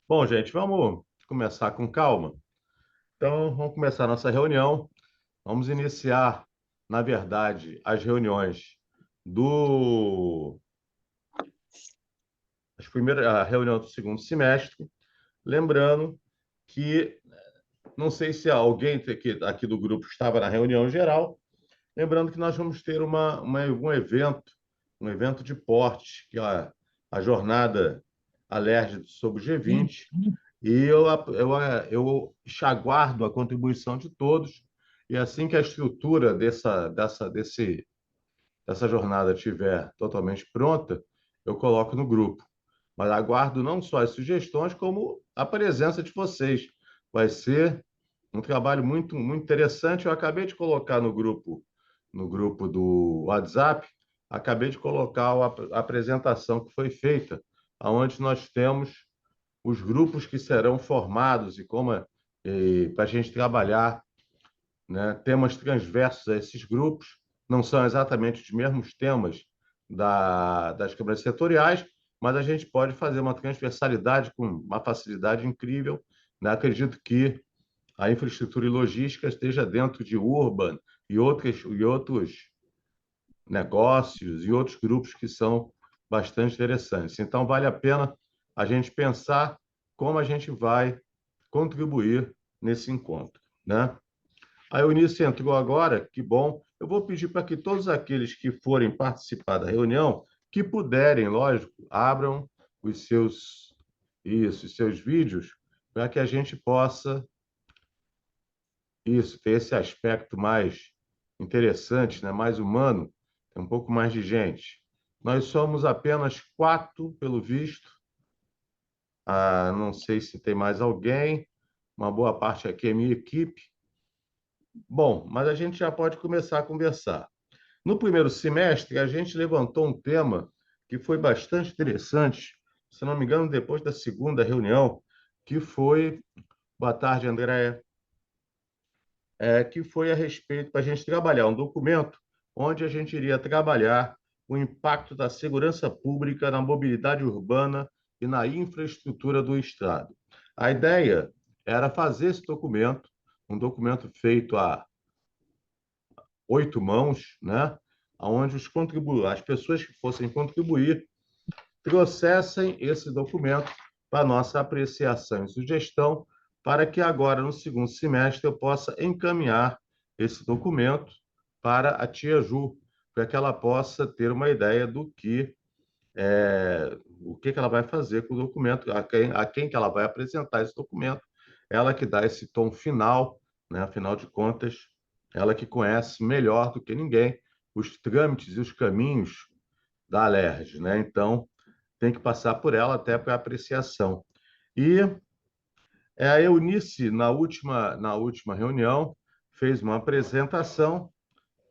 Bom, gente, vamos começar com calma. Então, vamos começar a nossa reunião. Vamos iniciar, na verdade, as reuniões do a reunião do segundo semestre. Lembrando que, não sei se alguém aqui do grupo estava na reunião geral, lembrando que nós vamos ter um evento de porte, que é a jornada Alerj sobre o G20. E eu aguardo a contribuição de todos, e assim que a estrutura dessa jornada estiver totalmente pronta, eu coloco no grupo. Mas aguardo não só as sugestões, como a presença de vocês. Vai ser um trabalho muito interessante. Eu acabei de colocar no grupo do WhatsApp, acabei de colocar a apresentação que foi feita, onde nós temos os grupos que serão formados para a gente trabalhar, né, temas transversos a esses grupos. Não são exatamente os mesmos temas das câmaras setoriais, mas a gente pode fazer uma transversalidade com uma facilidade incrível, né? Acredito que a infraestrutura e logística esteja dentro de Urban e outros negócios e outros grupos que são bastante interessantes. Então, vale a pena a gente pensar como a gente vai contribuir nesse encontro, né? A Eunice entrou agora, que bom. Eu vou pedir para que todos aqueles que forem participar da reunião, que puderem, lógico, abram os os seus vídeos, para que a gente possa ter esse aspecto mais interessante, né? Mais humano, tem um pouco mais de gente. Nós somos apenas quatro, pelo visto. Não sei se tem mais alguém. Uma boa parte aqui é minha equipe. Bom, mas a gente já pode começar a conversar. No primeiro semestre, a gente levantou um tema que foi bastante interessante, se não me engano, depois da segunda reunião, que foi, boa tarde, Andréia, que foi a respeito para a gente trabalhar um documento onde a gente iria trabalhar o impacto da segurança pública na mobilidade urbana e na infraestrutura do Estado. A ideia era fazer esse documento, um documento feito a 8 mãos, né? Onde as pessoas que fossem contribuir trouxessem esse documento para nossa apreciação e sugestão, para que agora, no segundo semestre, eu possa encaminhar esse documento para a tia Ju, para que ela possa ter uma ideia o que ela vai fazer com o documento, a quem que ela vai apresentar esse documento, ela que dá esse tom final, né? Afinal de contas, ela que conhece melhor do que ninguém os trâmites e os caminhos da Alerj, né? Então, tem que passar por ela até para apreciação. E a Eunice, na última reunião, fez uma apresentação,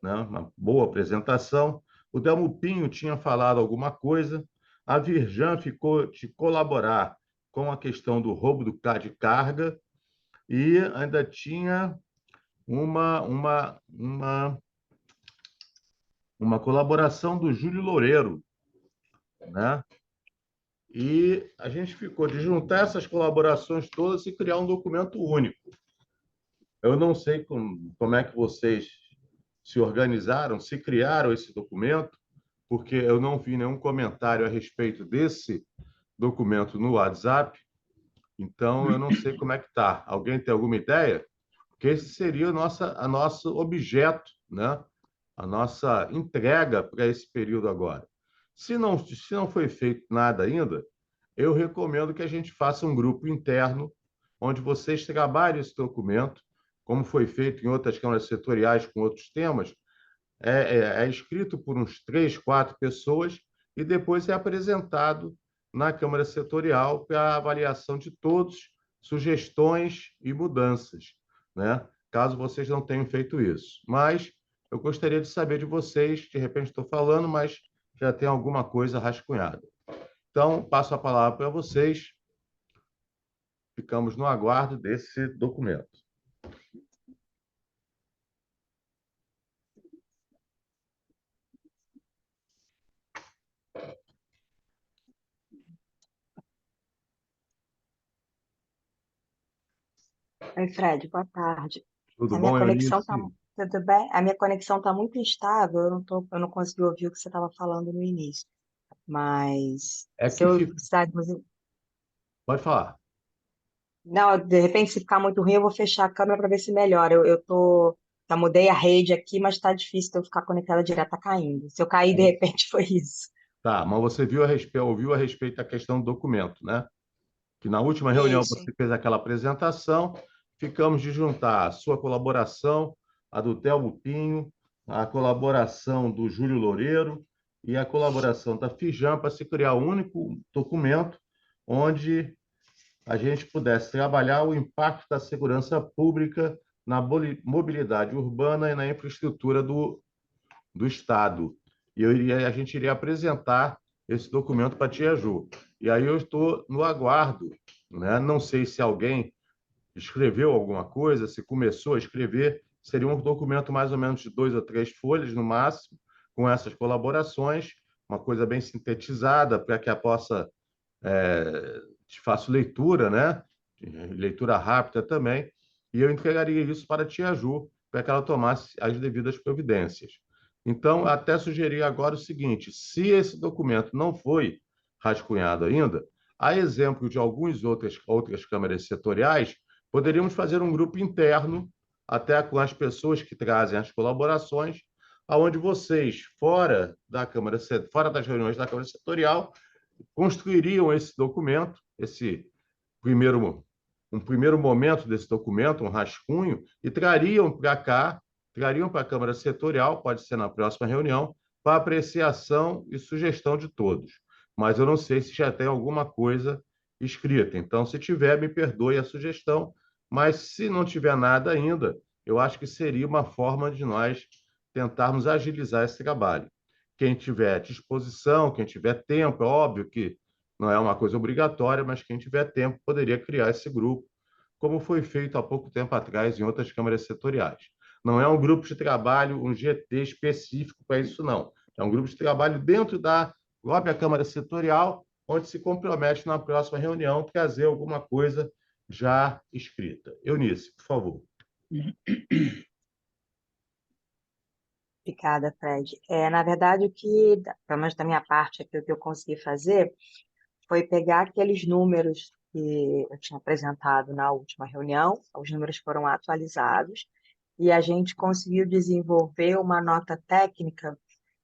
né? Uma boa apresentação. O Delmo Pinho tinha falado alguma coisa. A Virjan ficou de colaborar com a questão do roubo de carga e ainda tinha uma, uma, uma, uma colaboração do Júlio Loureiro, né? E a gente ficou de juntar essas colaborações todas e criar um documento único. Eu não sei como é que vocês se organizaram, se criaram esse documento, porque eu não vi nenhum comentário a respeito desse documento no WhatsApp, então eu não sei como é que está. Alguém tem alguma ideia? Porque esse seria a nosso objeto, né? A nossa entrega para esse período agora. Se não foi feito nada ainda, eu recomendo que a gente faça um grupo interno, onde vocês trabalhem esse documento, como foi feito em outras câmaras setoriais com outros temas, é escrito por uns 3, 4 pessoas e depois é apresentado na Câmara Setorial para a avaliação de todos, sugestões e mudanças, né? Caso vocês não tenham feito isso. Mas eu gostaria de saber de vocês, de repente estou falando, mas já tem alguma coisa rascunhada. Então, passo a palavra para vocês. Ficamos no aguardo desse documento. Oi, Fred, boa tarde. Tudo A minha bom, conexão tá, Eunice? tudo bem? A minha conexão tá muito instável, eu não consegui ouvir o que você estava falando no início. Mas É se que eu fica. precisar Pode falar. não, de repente, se ficar muito ruim, eu vou fechar a câmera para ver se melhora. Já mudei a rede aqui, mas está difícil de eu ficar conectada direto, tá caindo. Se eu cair, de repente, foi isso. Tá, mas você ouviu a respeito da questão do documento, né? Que na última reunião Isso. você fez aquela apresentação, ficamos de juntar a sua colaboração, a do Telmo Pinho, a colaboração do Júlio Loureiro e a colaboração da Fijan para se criar um único documento onde a gente pudesse trabalhar o impacto da segurança pública na mobilidade urbana e na infraestrutura do Estado. A gente iria apresentar esse documento para a Tia Ju. E aí eu estou no aguardo, né? Não sei se alguém escreveu alguma coisa, se começou a escrever, seria um documento mais ou menos de 2 ou 3 folhas no máximo, com essas colaborações, uma coisa bem sintetizada para que a possa te faço leitura, né? Leitura rápida também, e eu entregaria isso para a Tia Ju, para que ela tomasse as devidas providências. Então, até sugeri agora o seguinte: se esse documento não foi rascunhado ainda, a exemplo de algumas outras câmaras setoriais, poderíamos fazer um grupo interno, até com as pessoas que trazem as colaborações, aonde vocês, fora das reuniões da Câmara Setorial, construiriam esse documento, primeiro, um primeiro momento desse documento, um rascunho, e trariam para a Câmara Setorial, pode ser na próxima reunião, para apreciação e sugestão de todos. Mas eu não sei se já tem alguma coisa escrita. Então, se tiver, me perdoe a sugestão, mas se não tiver nada ainda, eu acho que seria uma forma de nós tentarmos agilizar esse trabalho. Quem tiver disposição, quem tiver tempo, é óbvio que não é uma coisa obrigatória, mas quem tiver tempo poderia criar esse grupo, como foi feito há pouco tempo atrás em outras câmaras setoriais. Não é um grupo de trabalho, um GT específico para isso, não. É um grupo de trabalho dentro da própria Câmara Setorial, onde se compromete na próxima reunião trazer alguma coisa já escrita. Eunice, por favor. Obrigada, Fred. Na verdade, pelo menos da minha parte, aqui, o que eu consegui fazer foi pegar aqueles números que eu tinha apresentado na última reunião, os números foram atualizados, e a gente conseguiu desenvolver uma nota técnica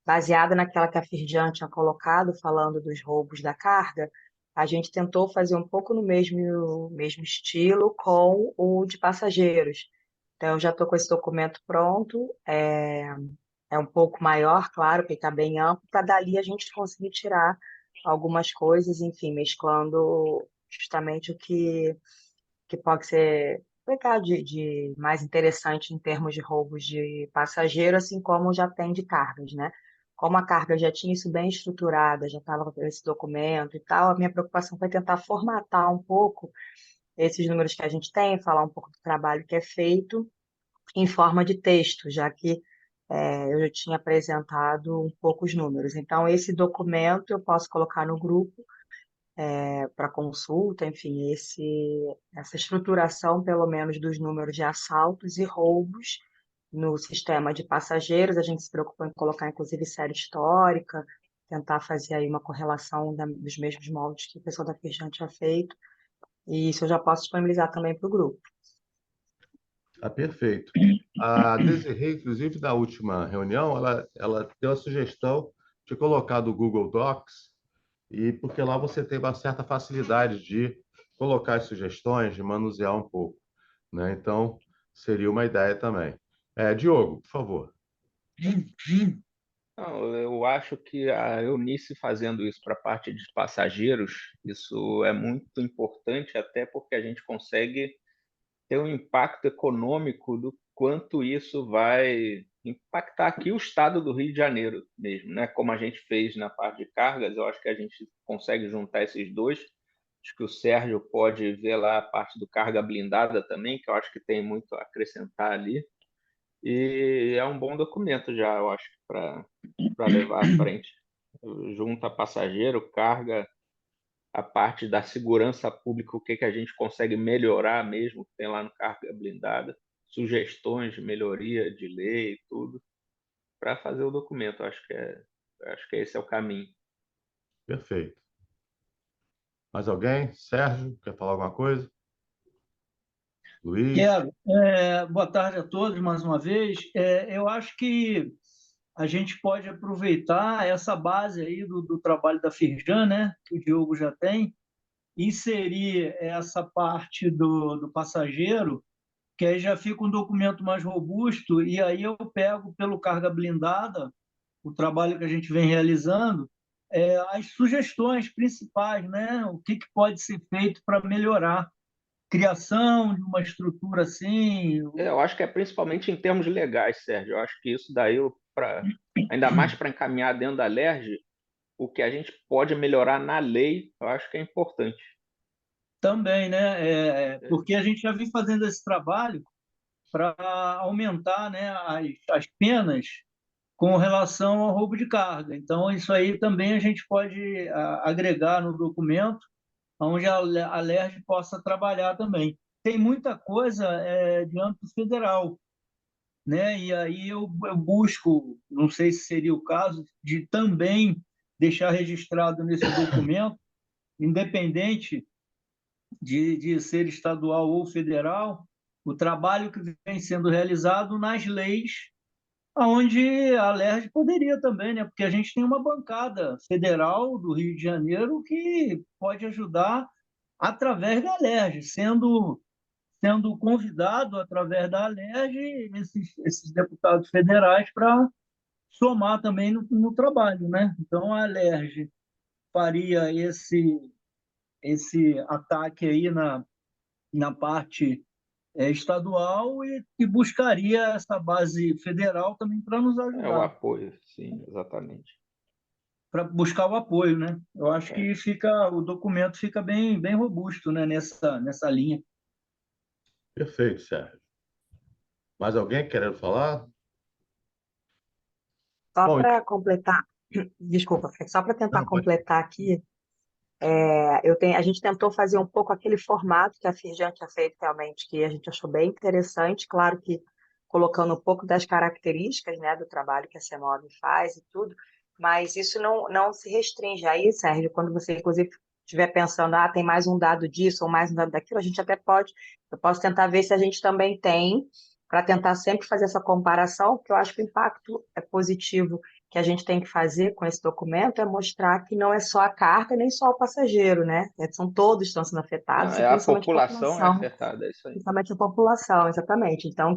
baseada naquela que a Firjan tinha colocado, falando dos roubos da carga. A gente tentou fazer um pouco no mesmo estilo com o de passageiros. Então, eu já estou com esse documento pronto. É um pouco maior, claro, porque está bem amplo, para dali a gente conseguir tirar algumas coisas, enfim, mesclando justamente que pode ser legal de mais interessante em termos de roubos de passageiro, assim como já tem de cargas, né? Como a carga já tinha isso bem estruturada, já estava com esse documento e tal, a minha preocupação foi tentar formatar um pouco esses números que a gente tem, falar um pouco do trabalho que é feito em forma de texto, já que eu já tinha apresentado um pouco os números. Então, esse documento eu posso colocar no grupo para consulta, enfim, essa estruturação, pelo menos, dos números de assaltos e roubos no sistema de passageiros. A gente se preocupou em colocar, inclusive, série histórica, tentar fazer aí uma correlação dos mesmos moldes que o pessoal da Firjan tinha feito. E isso eu já posso disponibilizar também para o grupo. Tá perfeito. A Desirê, inclusive, da última reunião, ela deu a sugestão de colocar do Google Docs, e porque lá você tem uma certa facilidade de colocar as sugestões, de manusear um pouco, né? Então, seria uma ideia também. Diogo, por favor. Não, eu acho que a Eunice fazendo isso para a parte de passageiros, isso é muito importante, até porque a gente consegue ter um impacto econômico do quanto isso vai impactar aqui o estado do Rio de Janeiro mesmo, né? Como a gente fez na parte de cargas, eu acho que a gente consegue juntar esses dois. Acho que o Sérgio pode ver lá a parte do carga blindada também, que eu acho que tem muito a acrescentar ali. E é um bom documento já, eu acho, para levar à frente. Junta passageiro, carga. a parte da segurança pública, o que a gente consegue melhorar mesmo, que tem lá no Carga Blindada, sugestões de melhoria de lei e tudo, para fazer o documento. Acho que esse é o caminho. Perfeito. Mais alguém? Sérgio, quer falar alguma coisa? Luiz? Quero. Boa tarde a todos mais uma vez. Eu acho que a gente pode aproveitar essa base aí do trabalho da Firjan, né, que o Diogo já tem, inserir essa parte do passageiro, que aí já fica um documento mais robusto, e aí eu pego pelo carga blindada, o trabalho que a gente vem realizando, as sugestões principais, né, o que pode ser feito para melhorar criação de uma estrutura assim. Eu acho que é principalmente em termos legais, Sérgio. Eu acho que isso daí, ainda mais para encaminhar dentro da LERJ, o que a gente pode melhorar na lei, eu acho que é importante. Também, né? Porque a gente já vem fazendo esse trabalho para aumentar, né, as penas com relação ao roubo de carga. Então, isso aí também a gente pode agregar no documento, onde a LERJ possa trabalhar também. Tem muita coisa de âmbito federal, né? E aí eu busco, não sei se seria o caso, de também deixar registrado nesse documento, independente de ser estadual ou federal, o trabalho que vem sendo realizado nas leis, onde a LERJ poderia também, né? Porque a gente tem uma bancada federal do Rio de Janeiro que pode ajudar através da LERJ, sendo convidado através da LERJ esses deputados federais para somar também no trabalho, né? Então a LERJ faria esse ataque aí na parte estadual e buscaria essa base federal também para nos É o ajudar, apoio, sim, exatamente. para buscar o apoio, né? Eu acho É. que o documento fica bem robusto, né, nessa linha. Perfeito, Sérgio. Mais alguém querendo falar? Só Bom, para completar, desculpa, só para tentar não, pode. completar aqui, a gente tentou fazer um pouco aquele formato que a Firjan tinha feito realmente, que a gente achou bem interessante, claro que colocando um pouco das características, né, do trabalho que a CEMOB faz e tudo, mas isso não se restringe. Aí, Sérgio, quando você, inclusive, estiver pensando, tem mais um dado disso ou mais um dado daquilo, a gente até eu posso tentar ver se a gente também tem, para tentar sempre fazer essa comparação, porque eu acho que o impacto é positivo que a gente tem que fazer com esse documento é mostrar que não é só a carga nem só o passageiro, né? São todos que estão sendo Não, afetados e a principalmente a população é população, afetada, é isso aí. principalmente a população, exatamente. Então,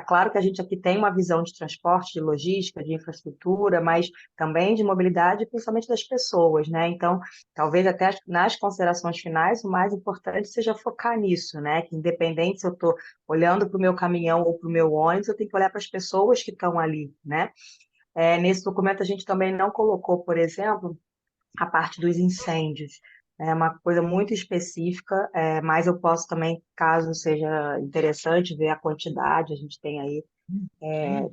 claro que a gente aqui tem uma visão de transporte, de logística, de infraestrutura, mas também de mobilidade, principalmente das pessoas, né? Então, talvez até nas considerações finais, o mais importante seja focar nisso, né? Que independente se eu estou olhando para o meu caminhão ou para o meu ônibus, eu tenho que olhar para as pessoas que estão ali, né? Nesse documento, a gente também não colocou, por exemplo, a parte dos incêndios. É uma coisa muito específica, mas eu posso também, caso seja interessante, ver a quantidade. A gente tem aí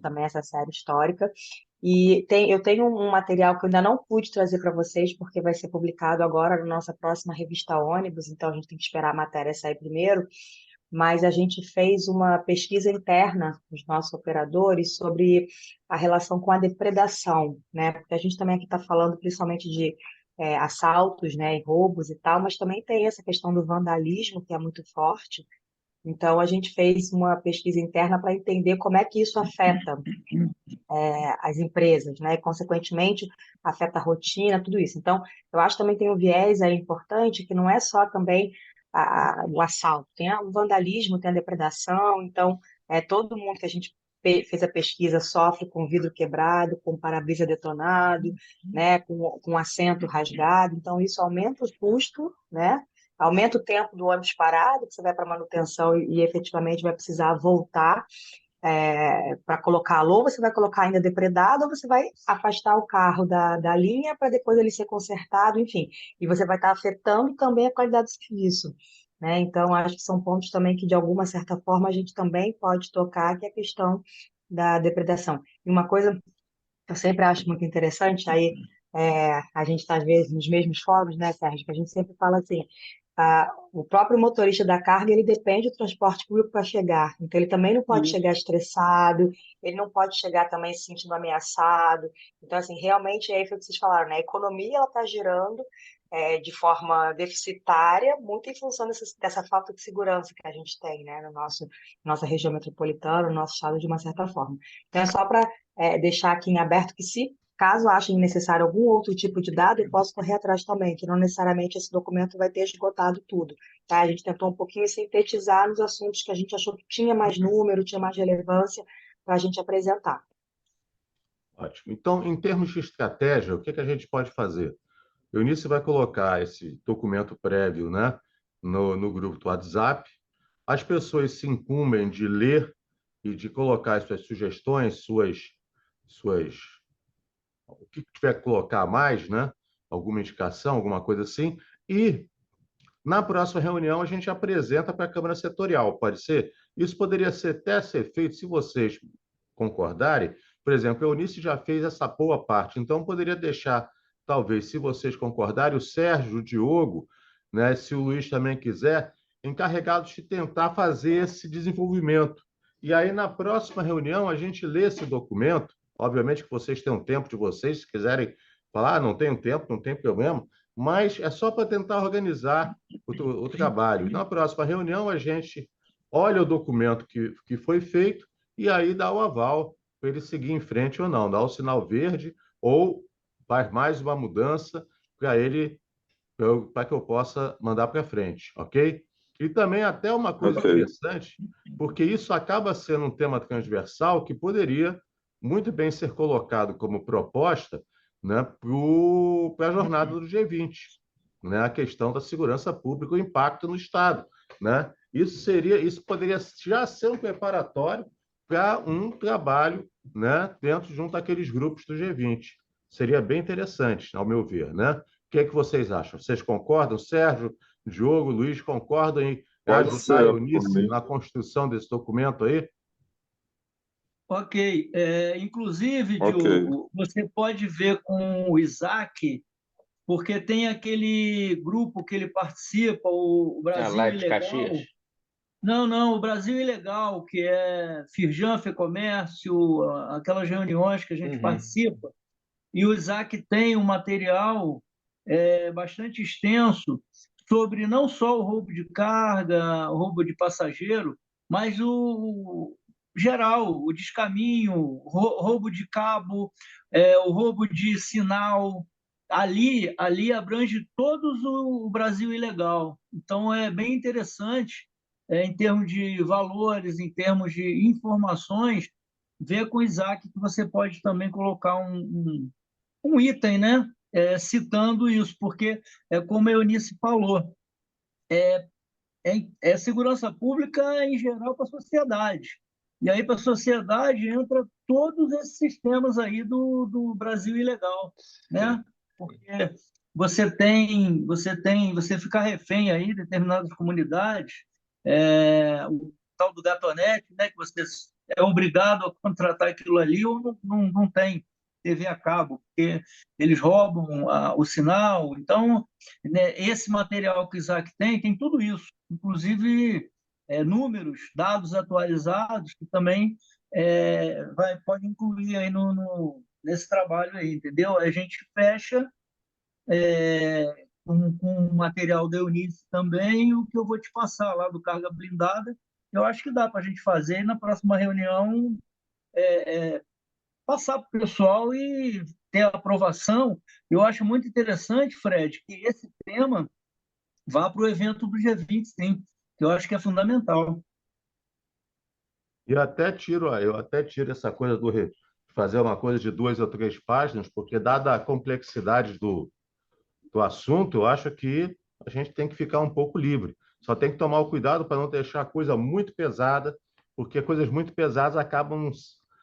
também essa série histórica. E eu tenho um material que eu ainda não pude trazer para vocês, porque vai ser publicado agora na nossa próxima revista Ônibus, então a gente tem que esperar a matéria sair primeiro, mas a gente fez uma pesquisa interna com os nossos operadores sobre a relação com a depredação, né? Porque a gente também aqui está falando principalmente de assaltos, né, e roubos e tal, mas também tem essa questão do vandalismo, que é muito forte. Então, a gente fez uma pesquisa interna para entender como é que isso afeta as empresas, né? E, consequentemente, afeta a rotina, tudo isso. Então, eu acho que também tem um viés aí importante, que não é só também o assalto, tem o vandalismo, tem a depredação, então, todo mundo que a gente fez a pesquisa sofre com vidro quebrado, com para-brisa detonado, né? Com assento rasgado, então isso aumenta o custo, né? Aumenta o tempo do ônibus parado, que você vai para manutenção e efetivamente vai precisar voltar para colocá-lo, ou você vai colocar ainda depredado, ou você vai afastar o carro da linha para depois ele ser consertado, enfim. E você vai estar afetando também a qualidade do serviço, né? Então, acho que são pontos também que, de alguma certa forma, a gente também pode tocar, que é a questão da depredação. E uma coisa que eu sempre acho muito interessante, aí A gente está, às vezes, nos mesmos fóruns, né, Sérgio, que a gente sempre fala assim, o próprio motorista da carga, ele depende do transporte público para chegar, então ele também não pode chegar estressado, ele não pode chegar também se sentindo ameaçado, então, assim, realmente, é isso que vocês falaram, né, a economia, ela está girando de forma deficitária, muito em função dessa falta de segurança que a gente tem, né, no nossa região metropolitana, no nosso estado, de uma certa forma. Então, é só para deixar aqui em aberto que, se caso achem necessário algum outro tipo de dado, eu posso correr atrás também, que não necessariamente esse documento vai ter esgotado tudo, tá? A gente tentou um pouquinho sintetizar nos assuntos que a gente achou que tinha mais número, tinha mais relevância para a gente apresentar. Ótimo. Então, em termos de estratégia, o que que a gente pode fazer? O Eunice vai colocar esse documento prévio, né, no grupo do WhatsApp. As pessoas se incumbem de ler e de colocar as suas sugestões, suas o que tiver que colocar mais, né? Alguma indicação, alguma coisa assim. E na próxima reunião a gente apresenta para a Câmara Setorial, pode ser? Isso poderia até ser feito, se vocês concordarem. Por exemplo, a Eunice já fez essa boa parte, então poderia deixar, talvez, se vocês concordarem, o Sérgio, o Diogo, né, se o Luiz também quiser, encarregados de tentar fazer esse desenvolvimento. E aí, na próxima reunião, a gente lê esse documento. Obviamente que vocês têm um tempo de vocês, se quiserem falar, não tenho tempo, não tem problema, mas é só para tentar organizar o trabalho. Na próxima reunião, a gente olha o documento que foi feito e aí dá o aval para ele seguir em frente ou não, dá o sinal verde ou faz mais uma mudança para ele, para que eu possa mandar para frente, ok? E também até uma coisa interessante, porque isso acaba sendo um tema transversal que poderia muito bem ser colocado como proposta, né, para a jornada do G20, né, a questão da segurança pública, o impacto no Estado, né? Isso poderia já ser um preparatório para um trabalho, né, dentro junto àqueles grupos do G20. Seria bem interessante, ao meu ver, né? O que é que vocês acham? Vocês concordam? Sérgio, Diogo, Luiz, concordam em Pode ajudar a ser, por Eunice mim. na construção desse documento aí? Ok. Inclusive, Ok. Diogo, você pode ver com o Isaac, porque tem aquele grupo que ele participa, o Brasil Lá de Caxias. Ilegal. Não, não, o Brasil Ilegal, que é Firjan, Fecomércio, aquelas reuniões que a gente participa. E o Isaac tem um material bastante extenso sobre não só o roubo de carga, o roubo de passageiro, mas o geral, o descaminho, roubo de cabo, o roubo de sinal. Ali abrange todos o Brasil ilegal. Então, é bem interessante, em termos de valores, em termos de informações, ver com o Isaac que você pode também colocar um item, né? Citando isso, porque, como a Eunice falou, é segurança pública em geral para a sociedade. E aí, para a sociedade, entra todos esses sistemas aí do Brasil ilegal, né? Porque você fica refém aí de determinadas comunidades, o tal do gatonete, né? Que você é obrigado a contratar aquilo ali ou não tem TV a cabo, porque eles roubam o sinal. Então, né, esse material que o Isaac tem tudo isso, inclusive números, dados atualizados, que também pode incluir aí nesse trabalho aí, entendeu? A gente fecha com o material da Eunice também, o que eu vou te passar lá do Carga Blindada, eu acho que dá para a gente fazer e na próxima reunião passar para o pessoal e ter a aprovação. Eu acho muito interessante, Fred, que esse tema vá para o evento do G20, sim, que eu acho que é fundamental. E eu até tiro essa coisa de fazer uma coisa de 2 ou 3 páginas, porque dada a complexidade do assunto, eu acho que a gente tem que ficar um pouco livre. Só tem que tomar o cuidado para não deixar a coisa muito pesada, porque coisas muito pesadas acabam,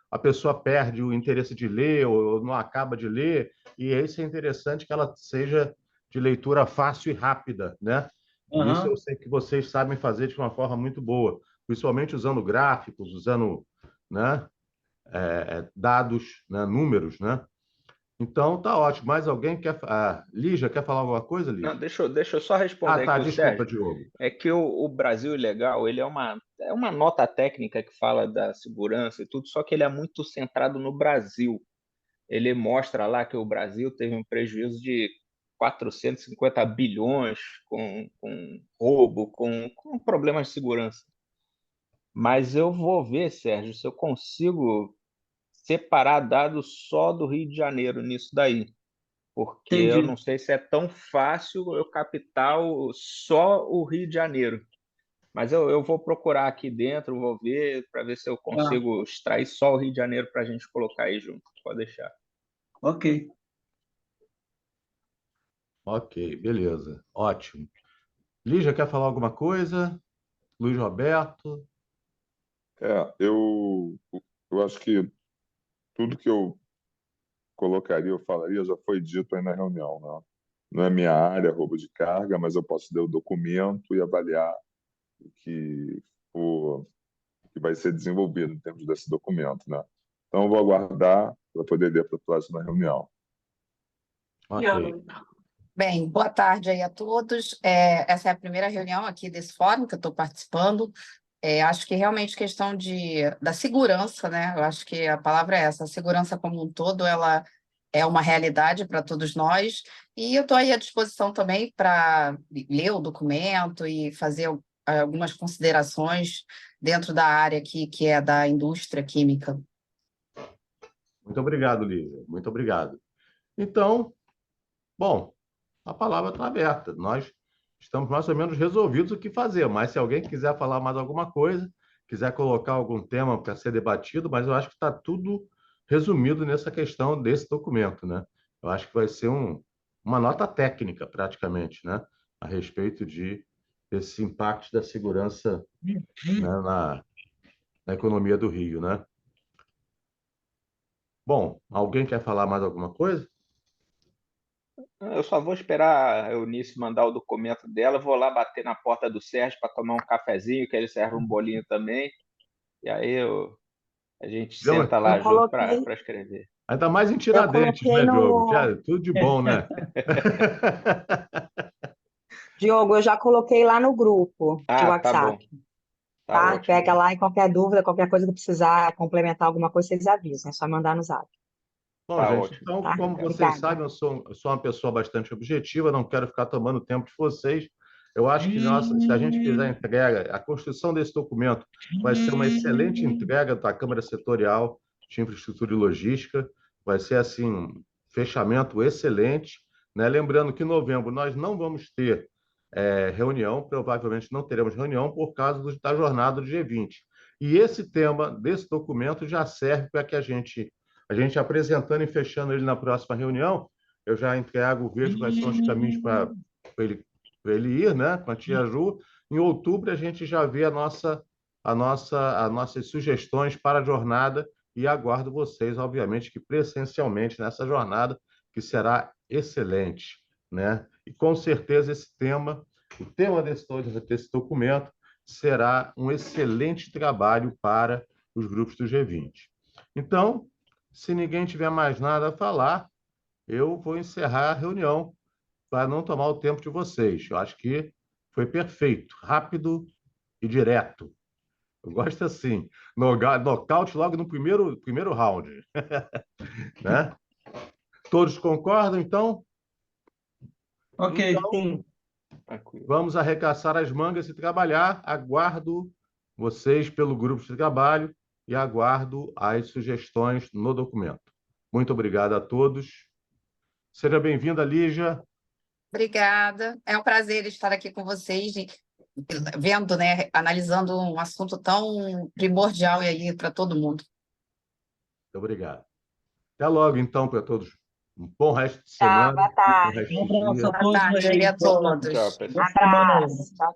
a pessoa perde o interesse de ler ou não acaba de ler, e isso é interessante que ela seja de leitura fácil e rápida, né? E isso eu Uhum. sei que vocês sabem fazer de uma forma muito boa, principalmente usando gráficos, usando, né, dados, né, números, né? Então, tá ótimo. Mais alguém quer... Lígia, quer falar alguma coisa, Lígia? Não, deixa eu só responder Tá, aqui o desculpa, Sérgio. Diogo. É que o Brasil Legal, ele é uma nota técnica que fala da segurança e tudo, só que ele é muito centrado no Brasil. Ele mostra lá que o Brasil teve um prejuízo de 450 bilhões com roubo, com problemas de segurança. Mas eu vou ver, Sérgio, se eu consigo separar dados só do Rio de Janeiro nisso daí, porque eu Entendi. não sei se é tão fácil eu captar só o Rio de Janeiro. Mas eu vou procurar aqui dentro, vou ver para ver se eu Ah, consigo extrair só o Rio de Janeiro para a gente colocar aí junto. Pode deixar. ok. Ok, beleza. Ótimo. Lígia, quer falar alguma coisa? Luiz Roberto? Eu acho que tudo que eu colocaria, eu falaria, já foi dito aí na reunião, né? Não é minha área, roubo de carga, mas eu posso ler o documento e avaliar o que, o que vai ser desenvolvido em termos desse documento, né? Então, eu vou aguardar para poder ler para a próxima reunião. Ok. Bem, boa tarde aí a todos. Essa é a primeira reunião aqui desse fórum que eu estou participando. Acho que realmente questão da segurança, né? Eu acho que a palavra é essa, a segurança como um todo, ela é uma realidade para todos nós. E eu estou aí à disposição também para ler o documento e fazer algumas considerações dentro da área aqui, que é da indústria química. Muito obrigado, Lígia. Muito obrigado. Então, bom, a palavra está aberta. Nós estamos mais ou menos resolvidos o que fazer, mas se alguém quiser falar mais alguma coisa, quiser colocar algum tema para ser debatido, mas eu acho que está tudo resumido nessa questão desse documento, né? Eu acho que vai ser uma nota técnica, praticamente, né? A respeito desse impacto da segurança, né, na economia do Rio, né? Bom, alguém quer falar mais alguma coisa? Eu só vou esperar a Eunice mandar o documento dela, vou lá bater na porta do Sérgio para tomar um cafezinho, que ele serve um bolinho também, e aí a gente senta Eu lá junto para coloquei, escrever. Ainda mais em eu Tiradentes, coloquei né, Diogo? Que no. é tudo de bom, né? Diogo, eu já coloquei lá no grupo de Ah, tá bom, WhatsApp, tá tá? ótimo. Pega lá e qualquer dúvida, qualquer coisa que precisar complementar alguma coisa, vocês avisam. É só mandar no zap, Bom, Tá gente, ótimo. então, tá? como Obrigado. vocês Obrigada. sabem, eu sou uma pessoa bastante objetiva, não quero ficar tomando tempo de vocês. Eu acho que, nossa, se a gente fizer a entrega, a construção desse documento vai ser uma excelente entrega da Câmara Setorial de Infraestrutura e Logística, vai ser, assim, um fechamento excelente, né? Lembrando que em novembro nós não vamos ter reunião, provavelmente não teremos reunião por causa da jornada do G20. E esse tema desse documento já serve para que a gente apresentando e fechando ele na próxima reunião, eu já entrego, vejo quais são os caminhos para ele ir, né, com a tia Ju. Em outubro, a gente já vê as nossas sugestões para a jornada e aguardo vocês, obviamente, que presencialmente nessa jornada, que será excelente, né? E com certeza o tema desse documento, será um excelente trabalho para os grupos do G20. Então, se ninguém tiver mais nada a falar, eu vou encerrar a reunião para não tomar o tempo de vocês. Eu acho que foi perfeito, rápido e direto. Eu gosto assim, nocaute logo no primeiro round, né? Todos concordam, então? Ok. Então, Sim. Tranquilo. vamos arregaçar as mangas e trabalhar. Aguardo vocês pelo grupo de trabalho e aguardo as sugestões no documento. Muito obrigado a todos. Seja bem-vinda, Lígia. Obrigada. É um prazer estar aqui com vocês, vendo, né, analisando um assunto tão primordial aí para todo mundo. Muito obrigado. Até logo, então, para todos. Um bom resto de Tchau, semana boa e um bom tarde. resto Um de abraço dia. a Boa todos tarde aí aí. a Tchau, todos. pessoal. Boa semana aí. Abraço. Tchau,